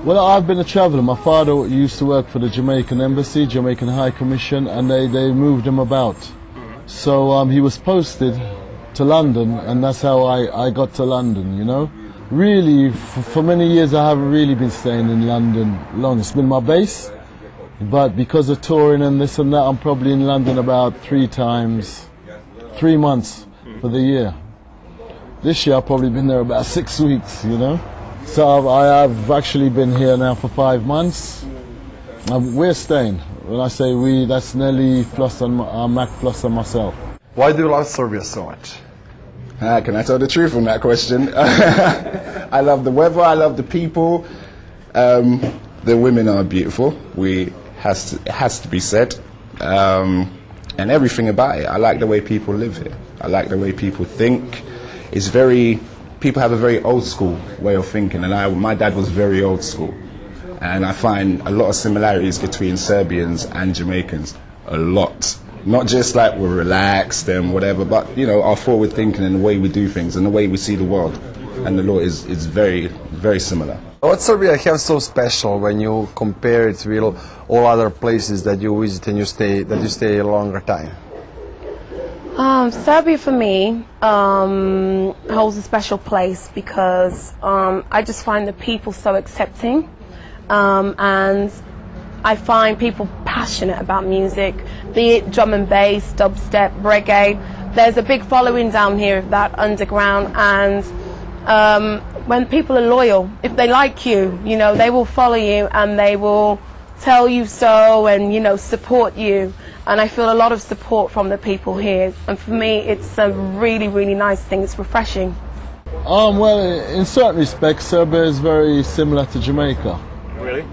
Well, I've been a traveller. My father used to work for the Jamaican Embassy, Jamaican High Commission, and they moved him about. So he was posted to London, and that's how I got to London, you know. Really, for many years I haven't really been staying in London long. It's been my base, but because of touring and this and that, I'm probably in London about 3 months for the year. This year I've probably been there about 6 weeks, you know. So I've actually been here now for 5 months. We're staying. When I say we, that's Nelly, Floss and Mac, Floss and myself. Why do you love Serbia so much? Can I tell the truth on that question? I love the weather, I love the people. The women are beautiful. It has to be said. And everything about it. I like the way people live here. I like the way people think. It's people have a very old school way of thinking, and my dad was very old school. And I find a lot of similarities between Serbians and Jamaicans. A lot. Not just like we're relaxed and whatever, but you know, our forward thinking and the way we do things and the way we see the world and the law is very, very similar. What Serbia have so special when you compare it with all other places that you visit and you stay a longer time? Serbia for me holds a special place because I just find the people so accepting, and I find people passionate about music, be it drum and bass, dubstep, reggae. There's a big following down here of that underground, and when people are loyal, if they like you, you know, they will follow you and they will tell you so and, you know, support you. And I feel a lot of support from the people here. And for me, it's a really, really nice thing. It's refreshing. Well, in certain respects, Serbia is very similar to Jamaica. Really?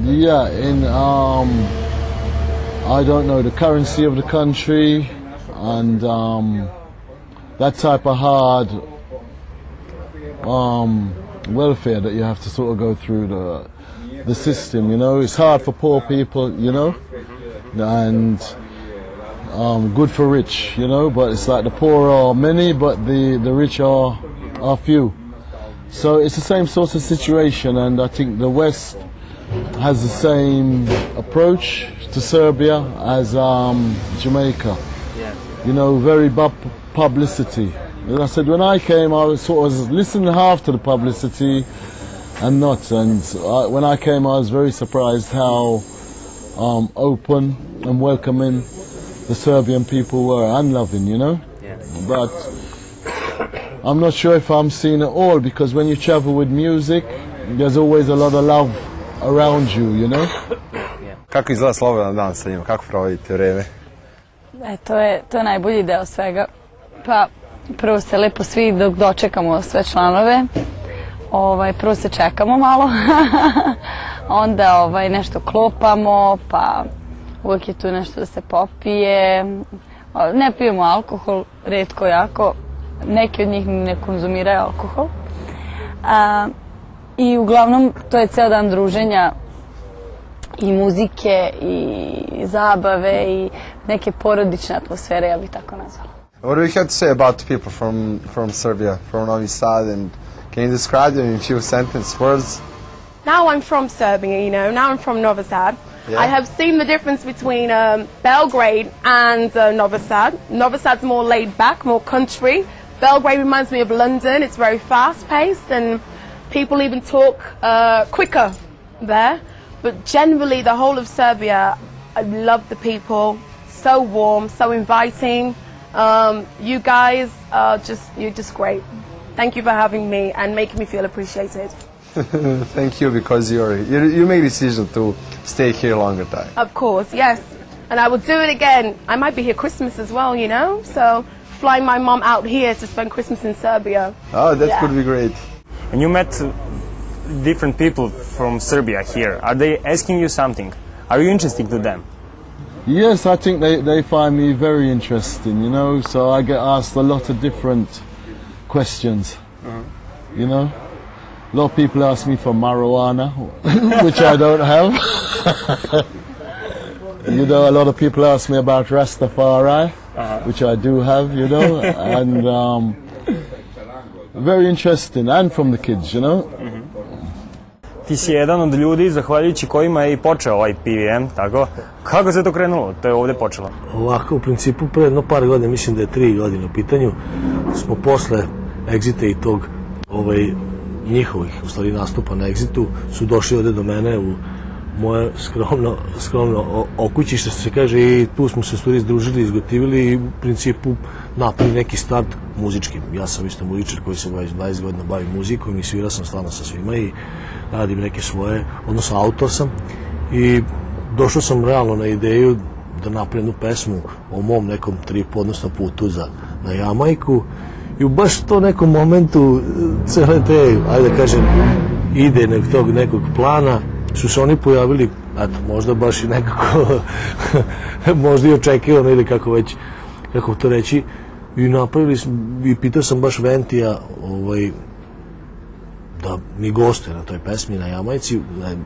Yeah, in, I don't know, the currency of the country and that type of hard welfare that you have to sort of go through the system, you know. It's hard for poor people, you know, and good for rich, you know, but it's like the poor are many, but the rich are few. So it's the same sort of situation, and I think the West has the same approach to Serbia as Jamaica. Yeah. You know, very bad publicity. As I said, when I came, I was sort of listening half to the publicity and not. And when I came, I was very surprised how open and welcoming the Serbian people were, and loving, you know. Yeah. But I'm not sure if I'm seeing it all, because when you travel with music, there's always a lot of love around you, you know. Kako izgleda slobodan dan sa njima? Kako provodite vreme? To je najbolji deo svega. Pa prvo se lepo svi dok dočekamo sve članove. Prvo se čekamo malo. Onda nešto klopamo, pa uvijek je tu nešto da se popije. Ne pijemo alkohol, retko jako. Neki od njih ne konzumiraju alkohol. I uglavnom to je ceo dan druženja i muzike i zabave i neke porodične atmosfere, ja bih tako nazvala. What do you have to say about the people from Serbia, from Novi Sad, and can you describe them in a few sentence words? Now I'm from Serbia, you know, now I'm from Novosad. Yeah. I have seen the difference between Belgrade and Novosad. Novosad's more laid back, more country. Belgrade reminds me of London. It's very fast paced and people even talk quicker there. But generally the whole of Serbia, I love the people, so warm, so inviting. You guys are you're just great. Thank you for having me and making me feel appreciated. Thank you, because you made a decision to stay here a longer time. Of course, yes. And I will do it again. I might be here Christmas as well, you know, so flying my mom out here to spend Christmas in Serbia. Oh, that could be great. When you met different people from Serbia here, are they asking you something? Are you interesting to them? Yes, I think they find me very interesting, you know, so I get asked a lot of different questions, you know. A lot of people ask me for marijuana, which I don't have. You know, a lot of people ask me about Rastafari, which I do have, you know, and very interesting, and from the kids, you know. ti si jedan od ljudi zahvaljujući kojima je i počeo ovaj PVM, tako? Kako se to krenulo? To je ovde počelo. Ovako, u principu, pre jedno par godina, mislim da je 3 godine u pitanju, smo posle Exita i tog njihovih, u stvari, nastupa na Exitu, su došli ovde do mene u moje skromno okućište, što se kaže, i tu smo se stvari združili, izgotivili i u principu napravili neki start muzički. Ja sam isto muzičar koji se 20 godina bavi muzikom i svirao sam stvarno sa svima i radim neke svoje, odnosno autor sam, i došao sam realno na ideju da napravim jednu pesmu o mom nekom tripu, odnosno putu na Jamajku, i u baš to nekom momentu cele te, ajde da kažem, idejnog tog nekog plana su se oni pojavili, eto, možda baš i nekako možda i očekivano ili kako to reći, i napravili i pitao sam baš Ventija da mi gostuje na toj pesmi na Jamajci,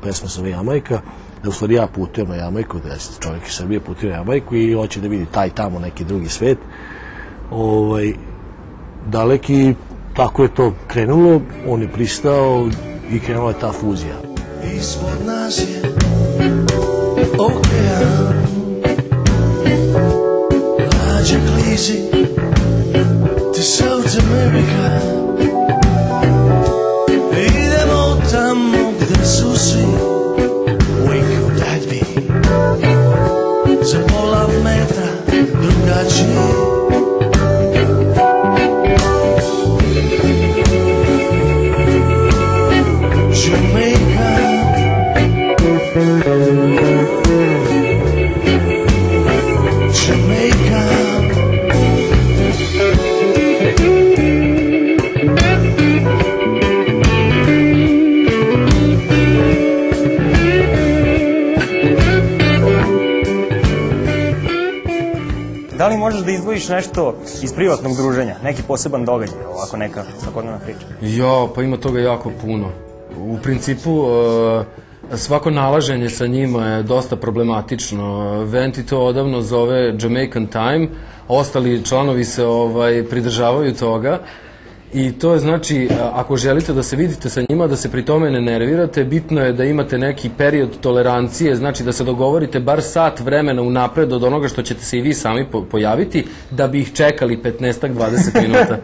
pesma se zove Jamajka, da u stvari ja putujem na Jamajku, da je čovjek iz Srbije putuje na Jamajku i hoće da vidi taj tamo neki drugi svet daleki, tako je to krenulo, on je pristao i krenula je ta fuzija. Ispod nas je okean, lađa klizi to South America. Idemo tamo gde su svi, we could that be, za pola metra drugačiji. Da li možeš da izdvojiš nešto iz privatnog druženja, neki poseban događaj, ovako neka svakodnevna priča? Jo, pa ima toga jako puno. U principu, svako nalaženje sa njima je dosta problematično. Venti to odavno zove Jamaican time, ostali članovi se pridržavaju toga. I to je znači, ako želite da se vidite sa njima, da se pri tome ne nervirate, bitno je da imate neki period tolerancije, znači da se dogovorite bar sat vremena unapred od onoga što ćete se i vi sami pojaviti, da bi ih čekali 15-20 minuta.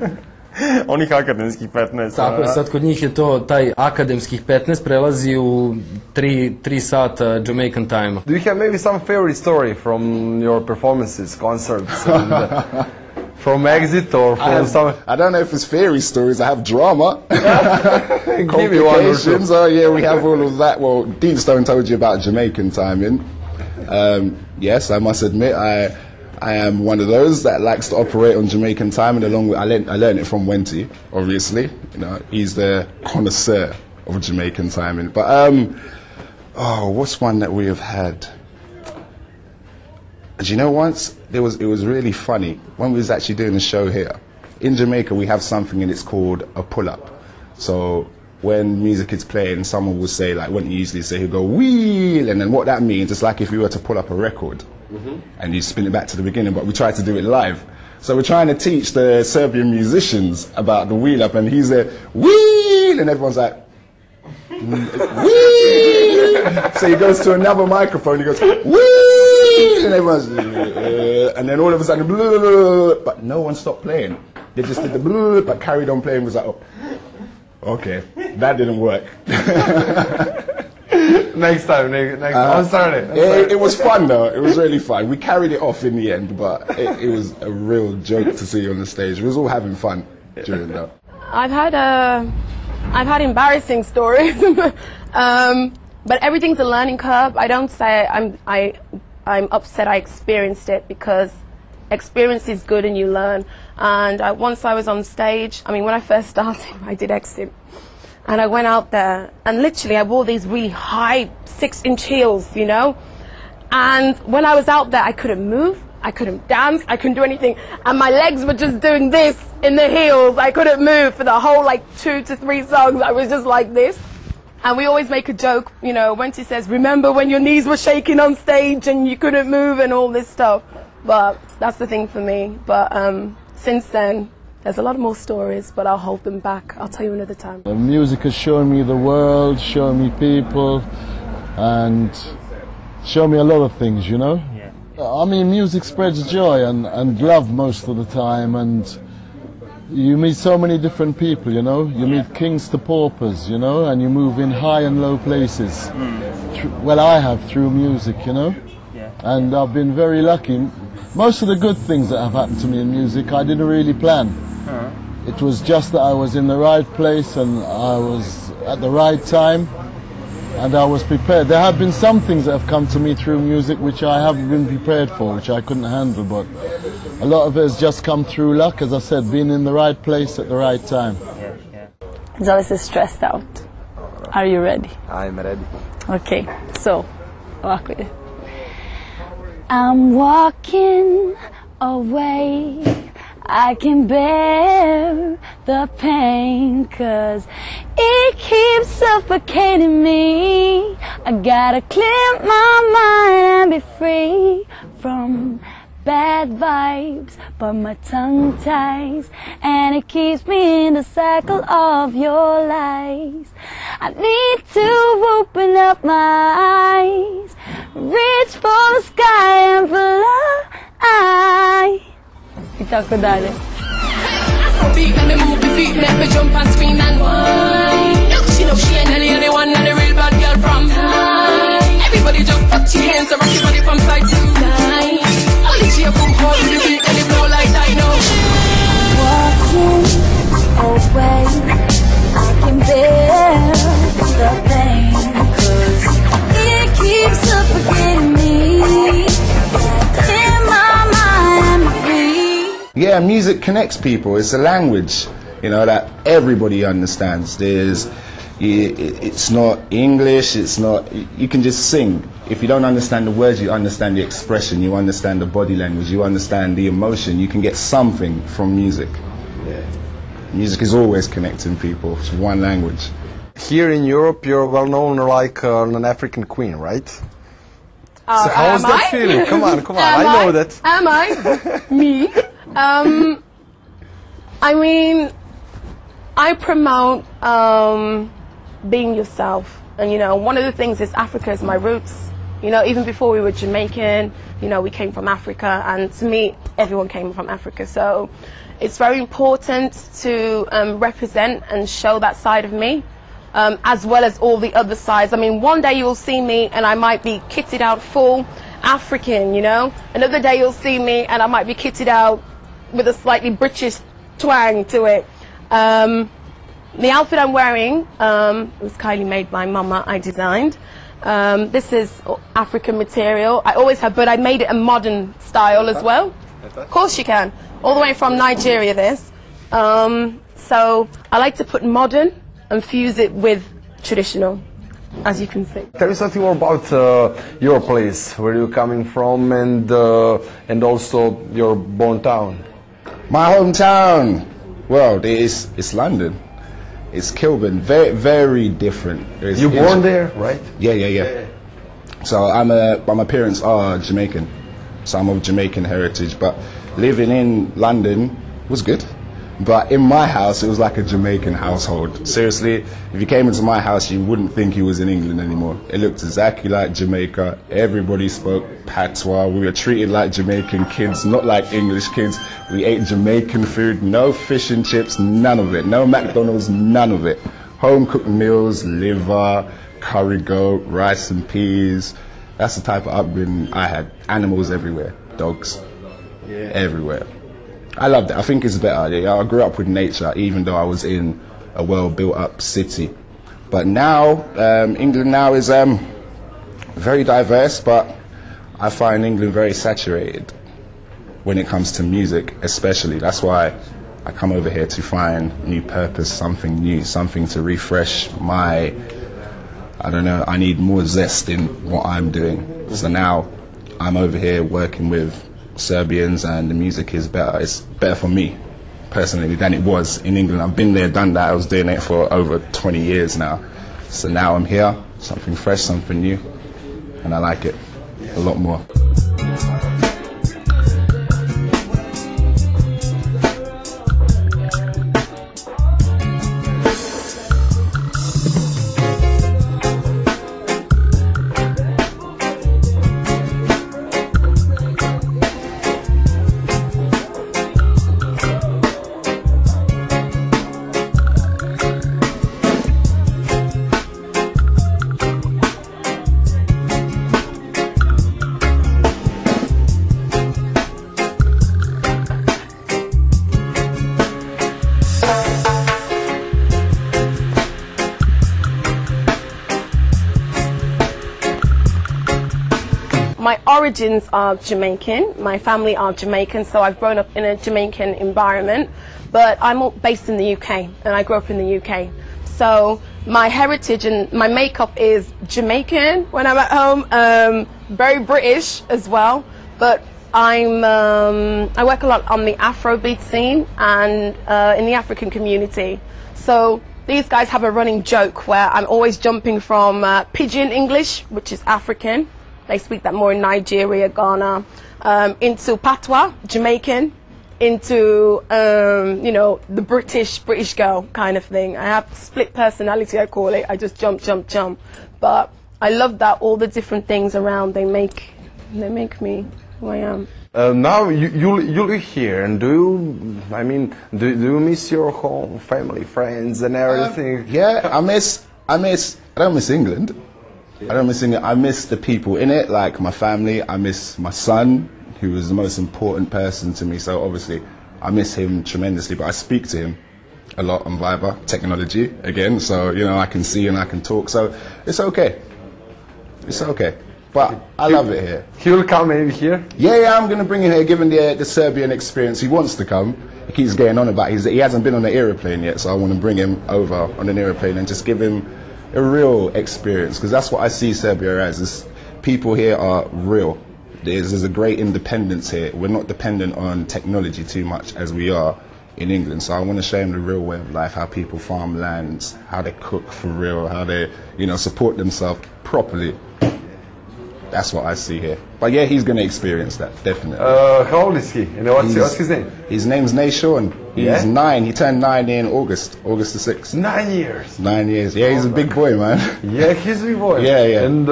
Onih akademskih 15. Tako je, sad kod njih je to, taj akademskih 15 prelazi u 3 sata Jamaican time. Do you have maybe some favorite story from your performances, concerts, and, from Exit or from some... I don't know if it's fairy stories, I have drama. Give me one or two. Oh yeah, we have all of that. Well, Deepstone told you about Jamaican timing. Yes, I must admit, I am one of those that likes to operate on Jamaican timing. Along with, I learned it from Wenty, obviously. You know, he's the connoisseur of Jamaican timing. But what's one that we have had? Do you know, once it was really funny when we was actually doing a show here in Jamaica. We have something and it's called a pull-up. So when music is playing, someone will say, like, when you usually say, he'll go wheel, and then what that means, it's like if you were to pull up a record and you spin it back to the beginning, but we try to do it live. So we're trying to teach the Serbian musicians about the wheel up, and he's there, wheel, and everyone's like, wheel. So he goes to another microphone, he goes, wheel, and everyone's, and then all of a sudden, but no one stopped playing. They just did the but carried on playing. Was like, oh, okay, that didn't work. Next time, on Saturday. It was fun though. It was really fun. We carried it off in the end, but it was a real joke to see on the stage. We was all having fun during that. I've had embarrassing stories, but everything's a learning curve. I don't say I'm upset I experienced it, because experience is good and you learn. And once I was on stage, I mean, when I first started, I did Exit. And I went out there, and literally I wore these really high 6-inch heels, you know? And when I was out there, I couldn't move, I couldn't dance, I couldn't do anything. And my legs were just doing this in the heels. I couldn't move for the whole, 2 to 3 songs. I was just like this. And we always make a joke, you know, when she says, remember when your knees were shaking on stage and you couldn't move and all this stuff. But that's the thing for me. But since then, There's a lot more stories, but I'll hold them back. I'll tell you another time. Music has shown me the world, shown me people, and shown me a lot of things, you know? Yeah. I mean, music spreads joy and love most of the time, and you meet so many different people, you know? You meet kings to paupers, you know, and you move in high and low places. Well, I have through music, you know? Yeah. And I've been very lucky. Most of the good things that have happened to me in music, I didn't really plan. It was just that I was in the right place and I was at the right time and I was prepared. There have been some things that have come to me through music which I haven't been prepared for, which I couldn't handle, but a lot of it has just come through luck, as I said, being in the right place at the right time. Zove se Stressed Out. Are you ready? I'm ready. Okay, so, ovako ide. I'm walking away, I can bear the pain, 'cause it keeps suffocating me. I gotta clear my mind and be free from bad vibes, but my tongue ties, and it keeps me in the cycle of your lies. I need to open up my eyes, reach for the sky and fly. I tako dalje. Beat and the move the feet, make me jump and spin and whine. She know she ain't the only one and the real bad girl from time. Everybody just put your hands and rock your body from side to side. Only she a boom hold the beat and it blow like dino. Walking away, I can bear the pain, 'cause it keeps suffocating me. In my mind, I'm free. Yeah, music connects people. It's a language, you know, that everybody understands. It's not English, it's not, you can just sing. If you don't understand the words, you understand the expression, you understand the body language, you understand the emotion. You can get something from music. Music is always connecting people. It's one language. Here in Europe, you're well known like an African queen, right? So how's that feeling? Come on, I know that. Am I? Me? I mean, I promote being yourself. And, you know, one of the things is Africa is my roots. You know, even before we were Jamaican, you know, we came from Africa. And to me, everyone came from Africa. So it's very important to represent and show that side of me, as well as all the other sides. I mean, one day you'll see me and I might be kitted out full African, you know. Another day you'll see me and I might be kitted out with a slightly British twang to it. The outfit I'm wearing was kindly made by Mama, I designed. This is African material. I always have, but I made it a modern style as well. Of course you can. All the way from Nigeria, this. So I like to put modern and fuse it with traditional, as you can see. Tell me something more about your place, where you're coming from, and also your born town. My hometown, well, it's London. It's Kilburn. Very, very different. You born there, right? Yeah. So my parents are Jamaican, so I'm of Jamaican heritage. But living in London was good. But in my house, it was like a Jamaican household. Seriously, if you came into my house, you wouldn't think you was in England anymore. It looked exactly like Jamaica. Everybody spoke patois. We were treated like Jamaican kids, not like English kids. We ate Jamaican food, no fish and chips, none of it. No McDonald's, none of it. Home-cooked meals, liver, curry goat, rice and peas. That's the type of upbringing I had. Animals everywhere, dogs, everywhere. I loved it. I think it's better. I grew up with nature, even though I was in a well-built-up city. But now, England now is very diverse, but I find England very saturated when it comes to music, especially. That's why I come over here to find new purpose, something new, something to refresh my, I don't know, I need more zest in what I'm doing. So now I'm over here working with Serbians, and the music is better. It's better for me personally than it was in England. I've been there, done that. I was doing it for over 20 years now. So now I'm here, something fresh, something new, and I like it a lot more. my origins are Jamaican. My family are Jamaican, so I've grown up in a Jamaican environment. But I'm based in the UK, and I grew up in the UK. So my heritage and my makeup is Jamaican when I'm at home, very British as well. But I work a lot on the Afrobeat scene and in the African community. So these guys have a running joke where I'm always jumping from Pidgin English, which is African. They speak that more in Nigeria, Ghana, into Patois, Jamaican, into you know, the British girl kind of thing. I have split personality, I call it. I just jump. But I love that all the different things around they make me who I am. Now you live here, and do you miss your home, family, friends, and everything? Yeah, I don't miss England. I miss the people in it, like my family. I miss my son, who was the most important person to me. So obviously, I miss him tremendously. But I speak to him a lot on Viber technology again. So you know, I can see and I can talk. So it's okay. It's okay. But I love it here. He will come maybe here? Yeah, I'm going to bring him here, given the Serbian experience. He wants to come. He keeps getting on about it. He hasn't been on an aeroplane yet, so I want to bring him over on an aeroplane and just give him a real experience, because that's what I see Serbia as. Is people here are real. There's a great independence here. We're not dependent on technology too much as we are in England. So I want to show him the real way of life, how people farm lands, how they cook for real, how they, you know, support themselves properly. That's what I see here. But yeah, he's going to experience that, definitely. How old is he? And what's his name? His name's Sean. He's 9. He turned 9 in August the 6th. 9 years. 9 years. Yeah, he's a big boy, man. Yeah, he's a big boy. Yeah. And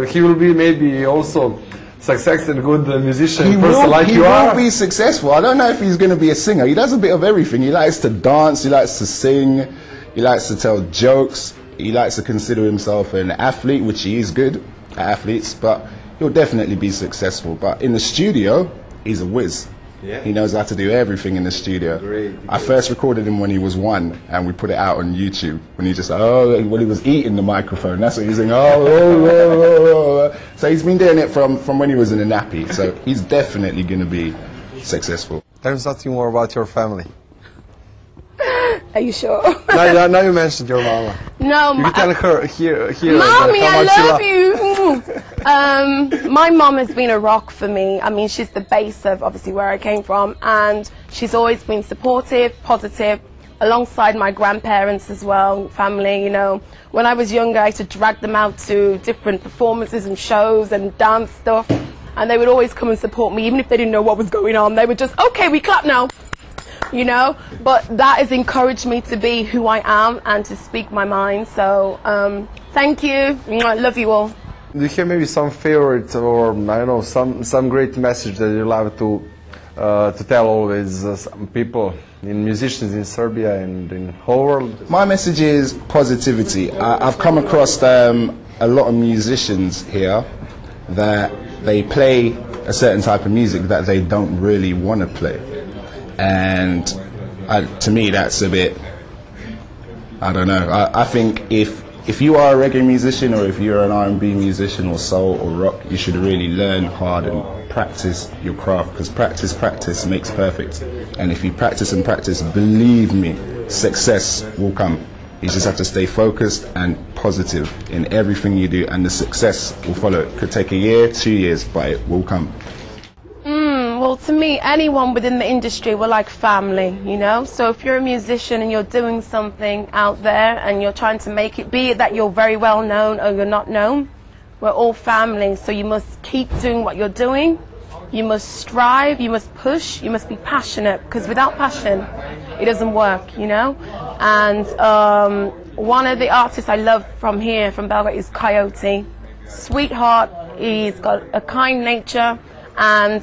he will be maybe also successful and good musician person like you are. He will be successful. I don't know if he's going to be a singer. He does a bit of everything. He likes to dance. He likes to sing. He likes to tell jokes. He likes to consider himself an athlete, which he is good at athletes, but he'll definitely be successful. But in the studio, he's a whiz. Yeah. He knows how to do everything in the studio. Great. I first recorded him when he was 1, and we put it out on YouTube. When he just, when he was eating the microphone, that's what he was saying. So he's been doing it from when he was in a nappy. So he's definitely going to be successful. Tell me something more about your family. Are you sure? now you mentioned your mama. No, you can tell her here. Mommy, I love you. My mom has been a rock for me. I mean, she's the base of obviously where I came from, and she's always been supportive, positive, alongside my grandparents as well, family. You know, when I was younger, I used to drag them out to different performances and shows and dance stuff, and they would always come and support me, even if they didn't know what was going on. They would just, okay, we clap now. You know, but that has encouraged me to be who I am and to speak my mind. So, thank you. I love you all. Do you have maybe some favorite, or I don't know, some great message that you love to tell always some people, musicians in Serbia and in the whole world? My message is positivity. I've come across a lot of musicians here that they play a certain type of music that they don't really want to play. And to me, that's a bit, I don't know. I think if you are a reggae musician, or if you're an R&B musician, or soul or rock, you should really learn hard and practice your craft, because practice makes perfect. And if you practice and practice, believe me, success will come. You just have to stay focused and positive in everything you do, and the success will follow. It could take a year, 2 years, but it will come. Well, to me, anyone within the industry, we're like family, you know? So if you're a musician and you're doing something out there and you're trying to make it, be it that you're very well known or you're not known, we're all family. So you must keep doing what you're doing. You must strive, you must push, you must be passionate, because without passion, it doesn't work, you know? And one of the artists I love from here, from Belgrade, is Coyote. Sweetheart, he's got a kind nature. And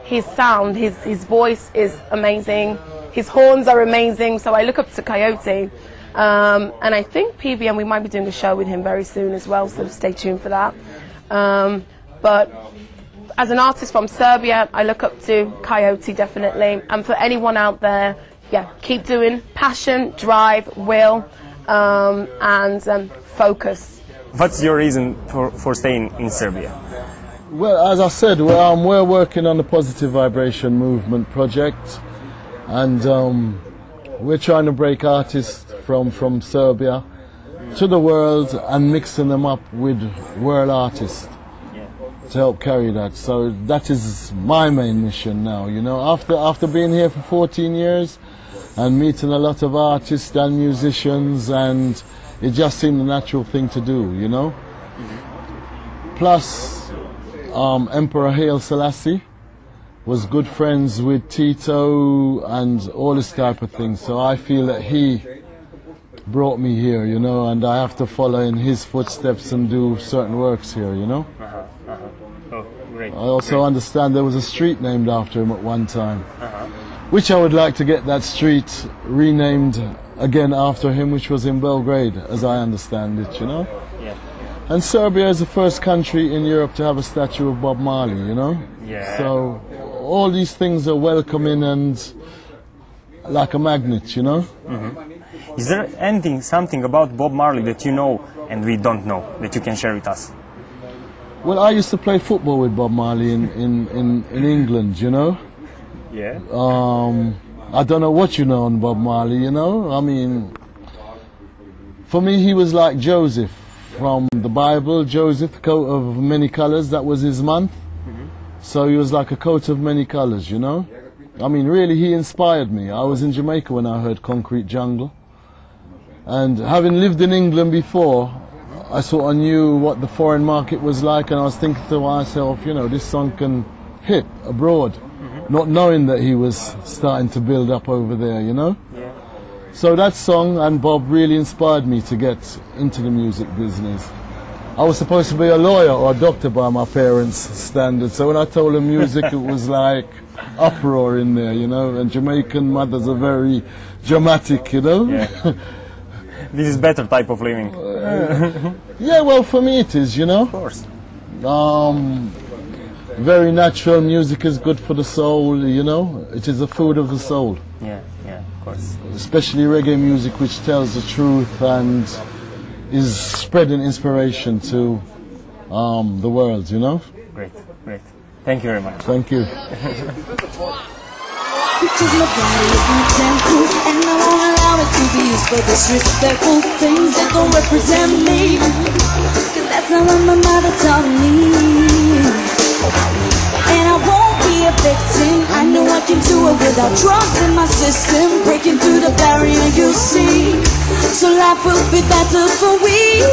his sound, his voice is amazing. His horns are amazing. So I look up to Coyote. And I think PVM, we might be doing a show with him very soon as well, so stay tuned for that. But as an artist from Serbia, I look up to Coyote, definitely. And for anyone out there, yeah, keep doing passion, drive, will, and focus. What's your reason for staying in Serbia? Well, as I said, we're working on the Positive Vibration Movement project, and we're trying to break artists from Serbia to the world and mixing them up with world artists to help carry that. So that is my main mission now, you know. After being here for 14 years and meeting a lot of artists and musicians, and it just seemed a natural thing to do, you know. Plus, Emperor Haile Selassie was good friends with Tito and all this type of thing. So I feel that he brought me here, you know, and I have to follow in his footsteps and do certain works here, you know. Oh, great. I also understand there was a street named after him at one time, which I would like to get that street renamed again after him, which was in Belgrade, as I understand it, you know. Yeah. And Serbia is the first country in Europe to have a statue of Bob Marley, you know? Yeah. So all these things are welcoming and like a magnet, you know? Is there something about Bob Marley that you know and we don't know that you can share with us? Well, I used to play football with Bob Marley in England, you know? Yeah. I don't know what you know on Bob Marley, you know? I mean, for me he was like Joseph from the Bible. Joseph, coat of many colors, that was his month. So he was like a coat of many colors, you know? I mean, really, he inspired me. I was in Jamaica when I heard Concrete Jungle. And having lived in England before, I sort of knew what the foreign market was like, and I was thinking to myself, you know, this song can hit abroad, not knowing that he was starting to build up over there, you know? So that song and Bob really inspired me to get into the music business. I was supposed to be a lawyer or a doctor by my parents' standards, so when I told them music, it was like uproar in there, you know, and Jamaican mothers are very dramatic, you know. Yeah. This is better type of living. Yeah, well, for me it is, you know. Of course. Very natural music is good for the soul, you know. It is the food of the soul. Yeah, of course. Especially reggae music, which tells the truth and is spreading inspiration to the world, you know. Great. Thank you very much. Thank you. Because my body is my temple, and I won't allow it to be used for disrespectful things that don't represent me. Cause that's not what my mother taught me. And I won't be a victim. I know I can do it without drugs in my system, breaking through the barrier you see. So life will be better for we.